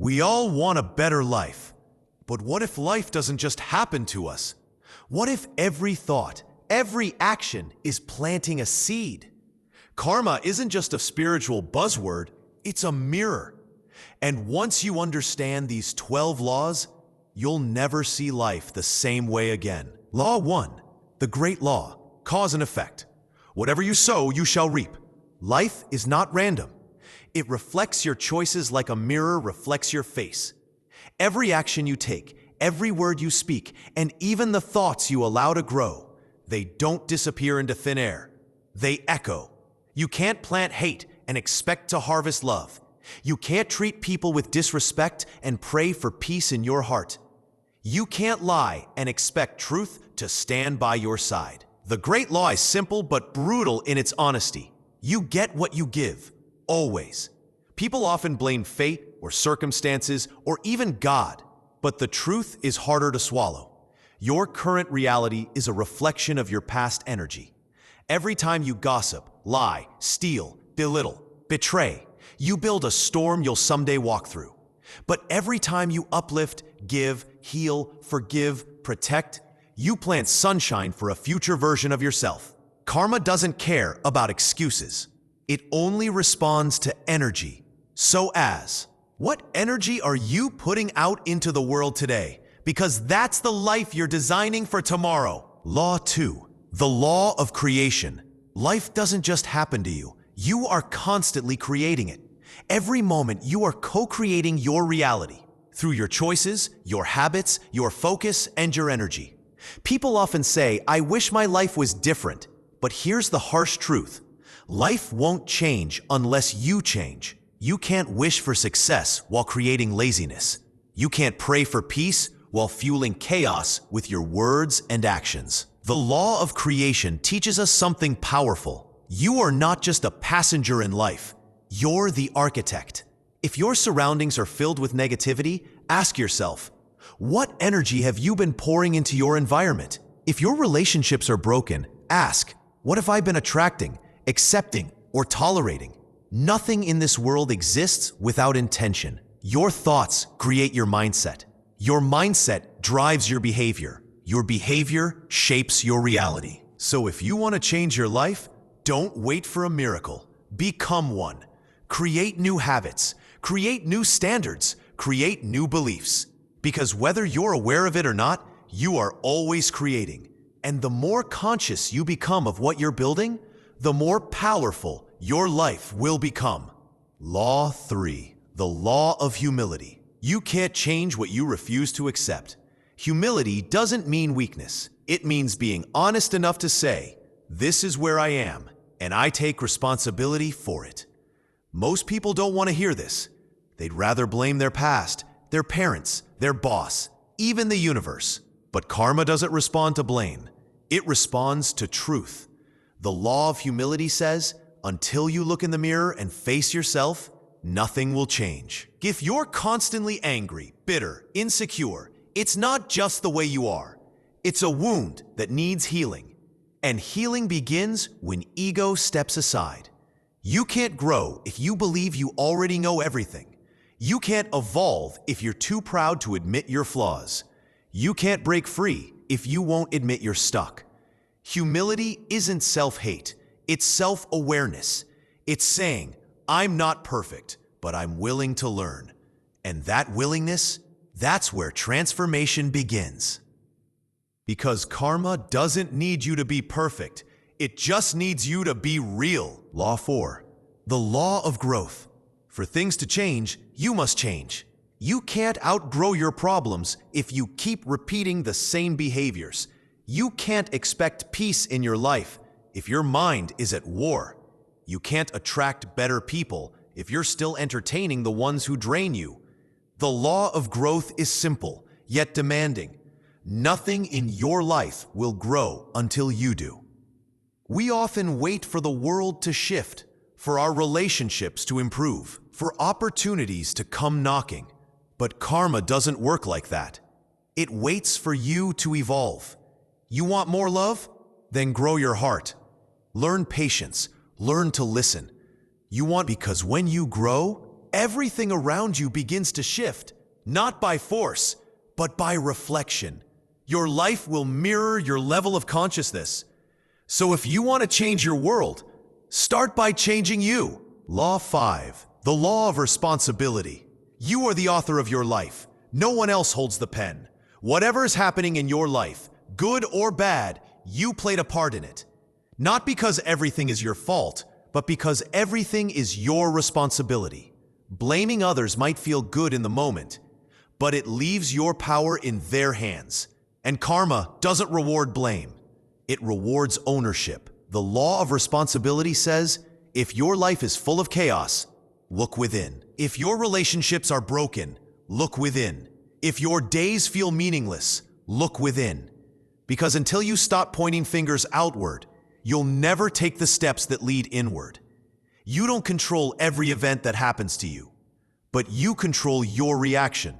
We all want a better life. But what if life doesn't just happen to us? What if every thought, every action is planting a seed? Karma isn't just a spiritual buzzword, it's a mirror. And once you understand these 12 laws, you'll never see life the same way again. Law 1, the great law, cause and effect. Whatever you sow, you shall reap. Life is not random. It reflects your choices like a mirror reflects your face. Every action you take, every word you speak, and even the thoughts you allow to grow, they don't disappear into thin air. They echo. You can't plant hate and expect to harvest love. You can't treat people with disrespect and pray for peace in your heart. You can't lie and expect truth to stand by your side. The great law is simple but brutal in its honesty. You get what you give, always. People often blame fate or circumstances or even God, but the truth is harder to swallow. Your current reality is a reflection of your past energy. Every time you gossip, lie, steal, belittle, betray, you build a storm you'll someday walk through. But every time you uplift, give, heal, forgive, protect, you plant sunshine for a future version of yourself. Karma doesn't care about excuses. It only responds to energy. So what energy are you putting out into the world today? Because that's the life you're designing for tomorrow. Law 2, the law of creation. Life doesn't just happen to you. You are constantly creating it. Every moment you are co-creating your reality through your choices, your habits, your focus, and your energy. People often say, I wish my life was different. But here's the harsh truth. Life won't change unless you change. You can't wish for success while creating laziness. You can't pray for peace while fueling chaos with your words and actions. The law of creation teaches us something powerful. You are not just a passenger in life. You're the architect. If your surroundings are filled with negativity, ask yourself, what energy have you been pouring into your environment? If your relationships are broken, ask, what have I been attracting, accepting, or tolerating? Nothing in this world exists without intention. Your thoughts create your mindset. Your mindset drives your behavior. Your behavior shapes your reality. So if you want to change your life, don't wait for a miracle. Become one. Create new habits. Create new standards. Create new beliefs. Because whether you're aware of it or not, you are always creating. And the more conscious you become of what you're building, the more powerful your life will become. Law 3, the law of humility. You can't change what you refuse to accept. Humility doesn't mean weakness. It means being honest enough to say, this is where I am, and I take responsibility for it. Most people don't want to hear this. They'd rather blame their past, their parents, their boss, even the universe. But karma doesn't respond to blame. It responds to truth. The law of humility says, until you look in the mirror and face yourself, nothing will change. If you're constantly angry, bitter, insecure, it's not just the way you are. It's a wound that needs healing. And healing begins when ego steps aside. You can't grow if you believe you already know everything. You can't evolve if you're too proud to admit your flaws. You can't break free if you won't admit you're stuck. Humility isn't self-hate, it's self-awareness. It's saying, I'm not perfect, but I'm willing to learn. And that willingness, that's where transformation begins. Because karma doesn't need you to be perfect, it just needs you to be real. Law 4, the law of growth. For things to change, you must change. You can't outgrow your problems if you keep repeating the same behaviors. You can't expect peace in your life if your mind is at war. You can't attract better people if you're still entertaining the ones who drain you. The law of growth is simple, yet demanding. Nothing in your life will grow until you do. We often wait for the world to shift, for our relationships to improve, for opportunities to come knocking. But karma doesn't work like that. It waits for you to evolve. You want more love? Then grow your heart. Learn patience. Learn to listen. You want because when you grow, everything around you begins to shift, not by force, but by reflection. Your life will mirror your level of consciousness. So if you want to change your world, start by changing you. Law 5, the law of responsibility. You are the author of your life. No one else holds the pen. Whatever is happening in your life, good or bad, you played a part in it. Not because everything is your fault, but because everything is your responsibility. Blaming others might feel good in the moment, but it leaves your power in their hands. And karma doesn't reward blame. It rewards ownership. The law of responsibility says, if your life is full of chaos, look within. If your relationships are broken, look within. If your days feel meaningless, look within. Because until you stop pointing fingers outward, you'll never take the steps that lead inward. You don't control every event that happens to you, but you control your reaction,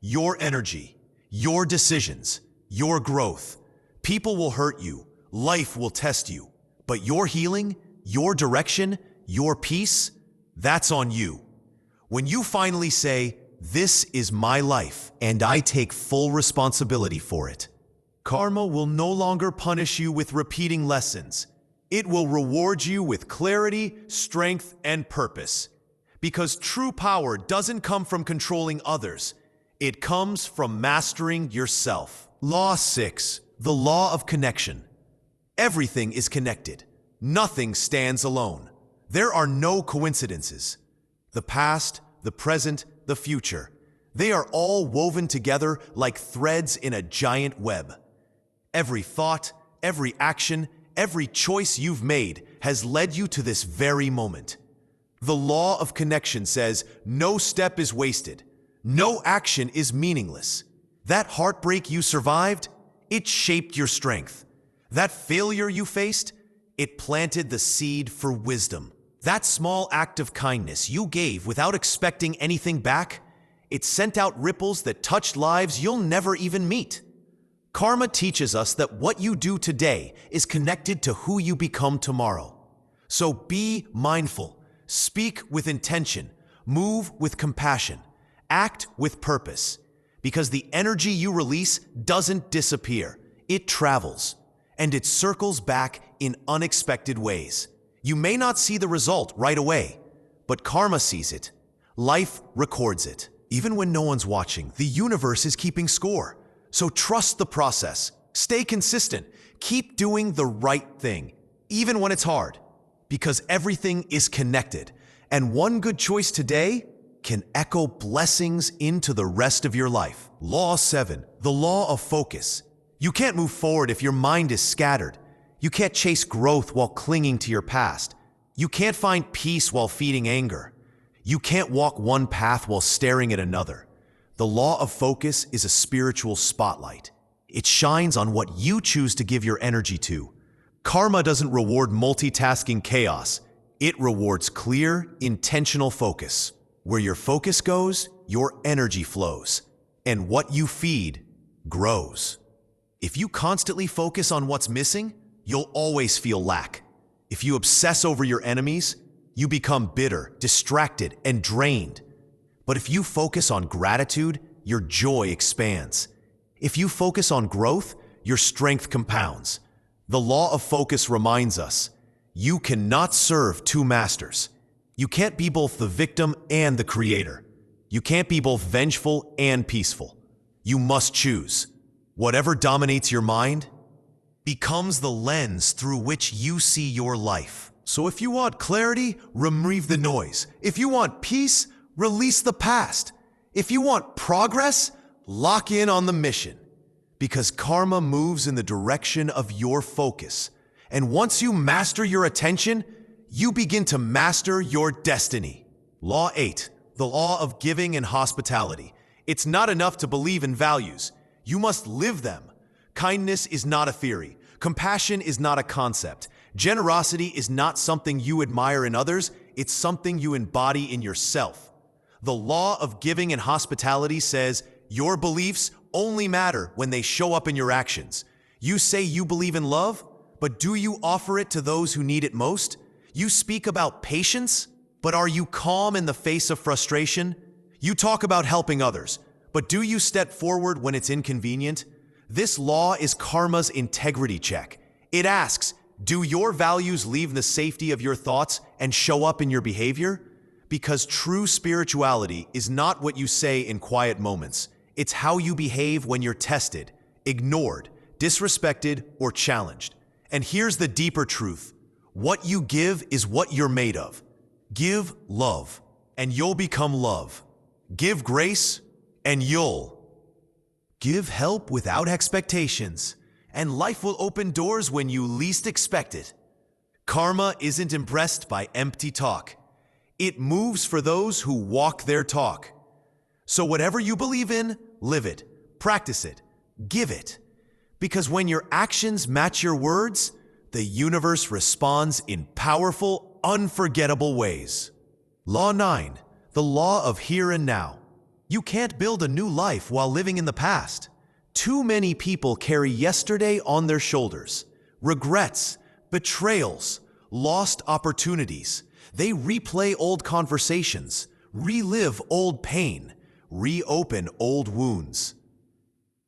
your energy, your decisions, your growth. People will hurt you, life will test you, but your healing, your direction, your peace, that's on you. When you finally say, "This is my life, and I take full responsibility for it," karma will no longer punish you with repeating lessons. It will reward you with clarity, strength, and purpose. Because true power doesn't come from controlling others. It comes from mastering yourself. Law 6, the law of connection. Everything is connected. Nothing stands alone. There are no coincidences. The past, the present, the future. They are all woven together like threads in a giant web. Every thought, every action, every choice you've made has led you to this very moment. The law of connection says no step is wasted. No action is meaningless. That heartbreak you survived, it shaped your strength. That failure you faced, it planted the seed for wisdom. That small act of kindness you gave without expecting anything back, it sent out ripples that touched lives you'll never even meet. Karma teaches us that what you do today is connected to who you become tomorrow. So be mindful, speak with intention, move with compassion, act with purpose, because the energy you release doesn't disappear. It travels, and it circles back in unexpected ways. You may not see the result right away, but karma sees it. Life records it. Even when no one's watching, the universe is keeping score. So trust the process. Stay consistent. Keep doing the right thing, even when it's hard, because everything is connected. And one good choice today can echo blessings into the rest of your life. Law 7, the law of focus. You can't move forward if your mind is scattered. You can't chase growth while clinging to your past. You can't find peace while feeding anger. You can't walk one path while staring at another. The law of focus is a spiritual spotlight. It shines on what you choose to give your energy to. Karma doesn't reward multitasking chaos. It rewards clear, intentional focus. Where your focus goes, your energy flows. And what you feed grows. If you constantly focus on what's missing, you'll always feel lack. If you obsess over your enemies, you become bitter, distracted, and drained. But if you focus on gratitude, your joy expands. If you focus on growth, your strength compounds. The law of focus reminds us, you cannot serve two masters. You can't be both the victim and the creator. You can't be both vengeful and peaceful. You must choose. Whatever dominates your mind becomes the lens through which you see your life. So if you want clarity, remove the noise. If you want peace, release the past. If you want progress, lock in on the mission. Because karma moves in the direction of your focus. And once you master your attention, you begin to master your destiny. Law 8, the law of giving and hospitality. It's not enough to believe in values. You must live them. Kindness is not a theory. Compassion is not a concept. Generosity is not something you admire in others. It's something you embody in yourself. The law of giving and hospitality says your beliefs only matter when they show up in your actions. You say you believe in love, but do you offer it to those who need it most? You speak about patience, But are you calm in the face of frustration? You talk about helping others, but do you step forward when it's inconvenient? This law is karma's integrity check. It asks, do your values leave the safety of your thoughts and show up in your behavior? Because true spirituality is not what you say in quiet moments. It's how you behave when you're tested, ignored, disrespected, or challenged. And here's the deeper truth. What you give is what you're made of. Give love, and you'll become love. Give grace, and you'll give help without expectations, and life will open doors when you least expect it. Karma isn't impressed by empty talk. It moves for those who walk their talk. So whatever you believe in, live it, practice it, give it. Because when your actions match your words, the universe responds in powerful, unforgettable ways. Law 9, the law of here and now. You can't build a new life while living in the past. Too many people carry yesterday on their shoulders. Regrets, betrayals, lost opportunities. They replay old conversations, relive old pain, reopen old wounds.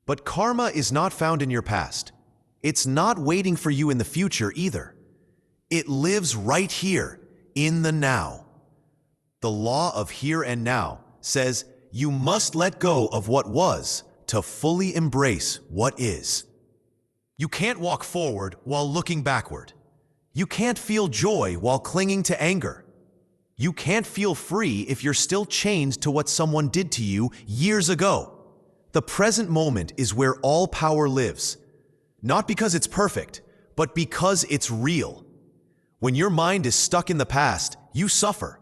But karma is not found in your past. It's not waiting for you in the future either. It lives right here, in the now. The law of here and now says you must let go of what was to fully embrace what is. You can't walk forward while looking backward. You can't feel joy while clinging to anger. You can't feel free if you're still chained to what someone did to you years ago. The present moment is where all power lives. Not because it's perfect, but because it's real. When your mind is stuck in the past, you suffer.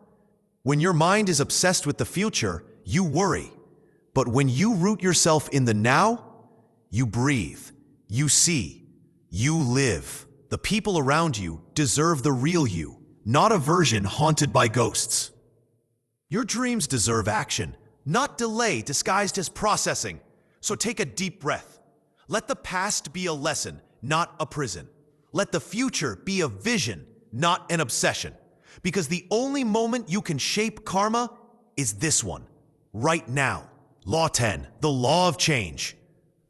When your mind is obsessed with the future, you worry. But when you root yourself in the now, you breathe, you see, you live. The people around you deserve the real you, not a version haunted by ghosts. Your dreams deserve action, not delay disguised as processing. So take a deep breath. Let the past be a lesson, not a prison. Let the future be a vision, not an obsession. Because the only moment you can shape karma is this one, right now. Law 10, the law of change.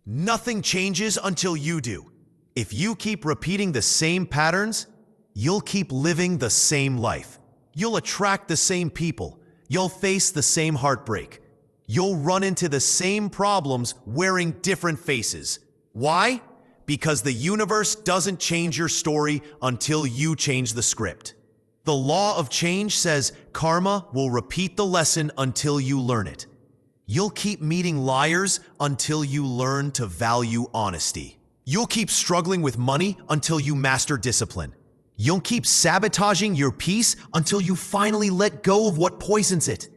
Nothing changes until you do. If you keep repeating the same patterns, you'll keep living the same life. You'll attract the same people. You'll face the same heartbreak. You'll run into the same problems wearing different faces. Why? Because the universe doesn't change your story until you change the script. The law of change says karma will repeat the lesson until you learn it. You'll keep meeting liars until you learn to value honesty. You'll keep struggling with money until you master discipline. You'll keep sabotaging your peace until you finally let go of what poisons it.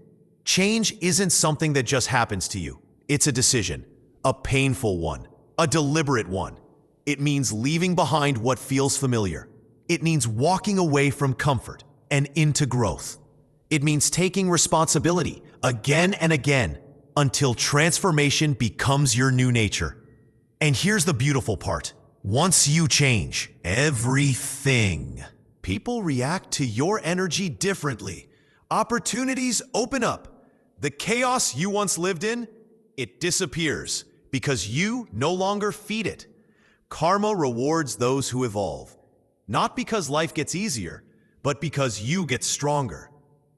Change isn't something that just happens to you. It's a decision, a painful one, a deliberate one. It means leaving behind what feels familiar. It means walking away from comfort and into growth. It means taking responsibility again and again until transformation becomes your new nature. And here's the beautiful part. Once you change everything, people react to your energy differently. Opportunities open up. The chaos you once lived in, it disappears because you no longer feed it. Karma rewards those who evolve, not because life gets easier, but because you get stronger.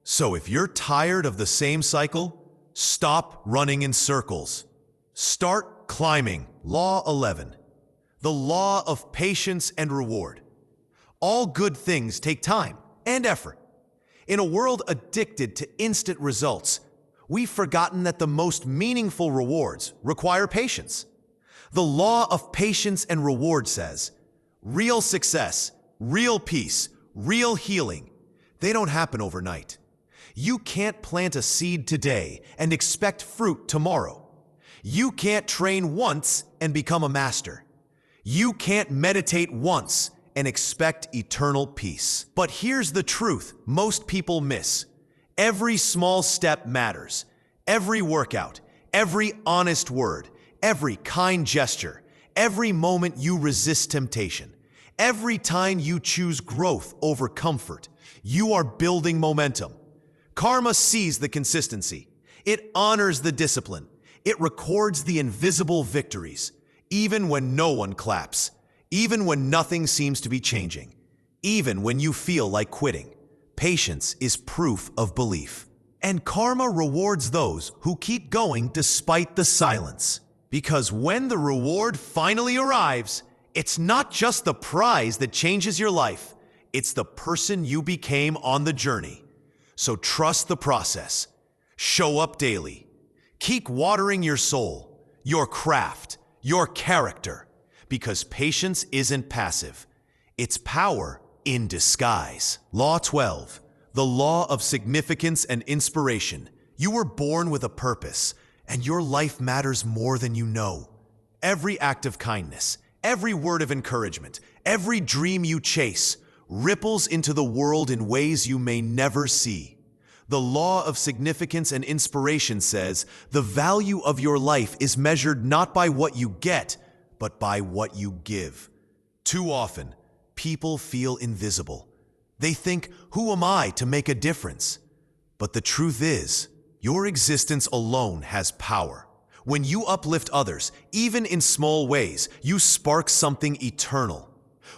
So if you're tired of the same cycle, stop running in circles. Start climbing. Law 11, the law of patience and reward. All good things take time and effort. In a world addicted to instant results, we've forgotten that the most meaningful rewards require patience. The law of patience and reward says, real success, real peace, real healing, they don't happen overnight. You can't plant a seed today and expect fruit tomorrow. You can't train once and become a master. You can't meditate once and expect eternal peace. But here's the truth most people miss. Every small step matters. Every workout, every honest word, every kind gesture, every moment you resist temptation, every time you choose growth over comfort, you are building momentum. Karma sees the consistency. It honors the discipline. It records the invisible victories, even when no one claps, even when nothing seems to be changing, even when you feel like quitting. Patience is proof of belief. And karma rewards those who keep going despite the silence. Because when the reward finally arrives, it's not just the prize that changes your life, it's the person you became on the journey. So trust the process. Show up daily. Keep watering your soul, your craft, your character. Because patience isn't passive. It's power in disguise. Law 12, the law of significance and inspiration. You were born with a purpose, and your life matters more than you know. Every act of kindness, every word of encouragement, every dream you chase ripples into the world in ways you may never see. The law of significance and inspiration says the value of your life is measured not by what you get, but by what you give. Too often, people feel invisible. They think, who am I to make a difference? But the truth is, your existence alone has power. When you uplift others, even in small ways, you spark something eternal.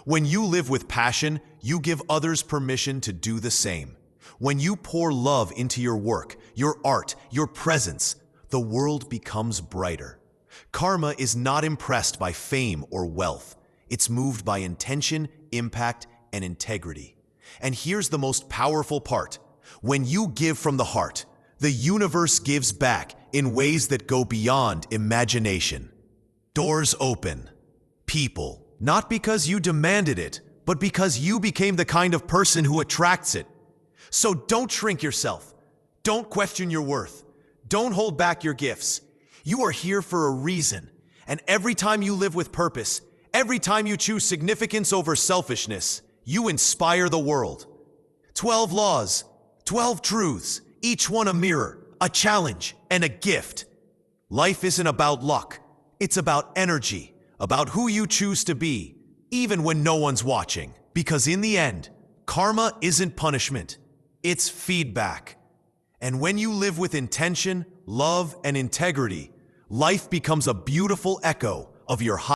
When you live with passion, you give others permission to do the same. When you pour love into your work, your art, your presence, the world becomes brighter. Karma is not impressed by fame or wealth. It's moved by intention, impact, and integrity. And here's the most powerful part. When you give from the heart, the universe gives back in ways that go beyond imagination. Doors open. People, not because you demanded it, but because you became the kind of person who attracts it. So don't shrink yourself. Don't question your worth. Don't hold back your gifts. You are here for a reason. And every time you live with purpose, every time you choose significance over selfishness, you inspire the world. 12 laws, 12 truths, each one a mirror, a challenge, and a gift. Life isn't about luck. It's about energy, about who you choose to be, even when no one's watching. Because in the end, karma isn't punishment. It's feedback. And when you live with intention, love, and integrity, life becomes a beautiful echo of your